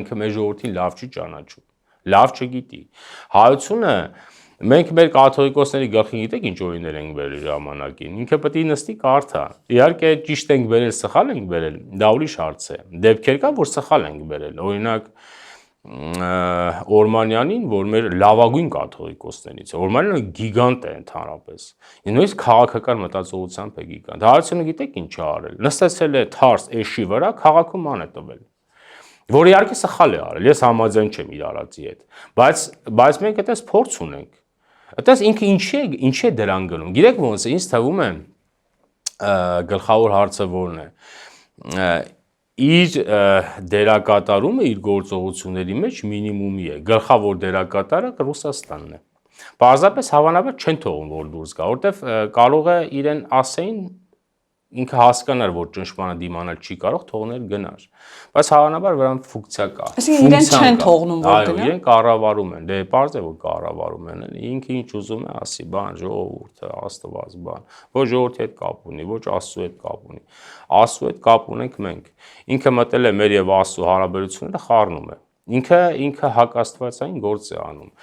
ինքը մեր ժողովրդին լավ չի ճանաչում, լավ չգիտի։ Հայությունը մենք մեր կաթողիկոսների գլխին գիտեք ինչ օրիներ ենք բերել ժամանակին։ Ինքը պետք է նստի կարդա։ Իհարկե ճիշտ ենք բերել, սխալ ենք բերել, դա ուրիշ հարց է։ Դեպքեր կա, որ սխալ ենք բերել։ Օրինակ Օրմանյանին, որ մեր լավագույն կաթողիկոսներից է։ Օրմանյանը գիգանտ է ընդհանրապես։ Նույնիսկ քաղաքական մտածողությամբ է գիգանտ։ Հայությունը գիտեք ինչ է արել։ Նստեցել է թարս էշի վրա, քաղաքում ման է տվել։ Որ իհարկե սխալ է արել, ես համաձայն չեմ իր արածի հետ, բայց մենք այդպես փորձ ունենք։ Այդպես ինքը ինչի է դրան գնում։ Գիտեք ոնց է, ինձ թվում է գլխավոր հարցը որն է։ Իր դերակատարումը իր գործողությունների մեջ մինիմումի է։ Գլխավոր դերակատարը Ռուսաստանն է։ Պարզապես հավանաբար չեն թողում որ դուրս գա, որտեվ կարող է իրեն ասեին ինքը հասկանար, որ ճնշմանը դիմանալ չի կարող, թողներ գնար։ Բայց հավանաբար վրան ֆունկցիա կա։ Այսինքն իրեն չեն թողնում որ գնա։ Այո, իրեն կառավարում են, դե պարզ է որ կառավարում են, ինքը ինչ ուզում է ասի, բան, ժողովուրդը, Աստված, բան։ Ոչ ժողովրդի հետ կապ ունի, ոչ Աստծո հետ կապ ունի։ Աստծո հետ կապ ունենք մենք։ Ինքը մտել է մեր եւ Աստծո հարաբերությունները խառնում է։ Ինքը հակաստվածային գործ է անում։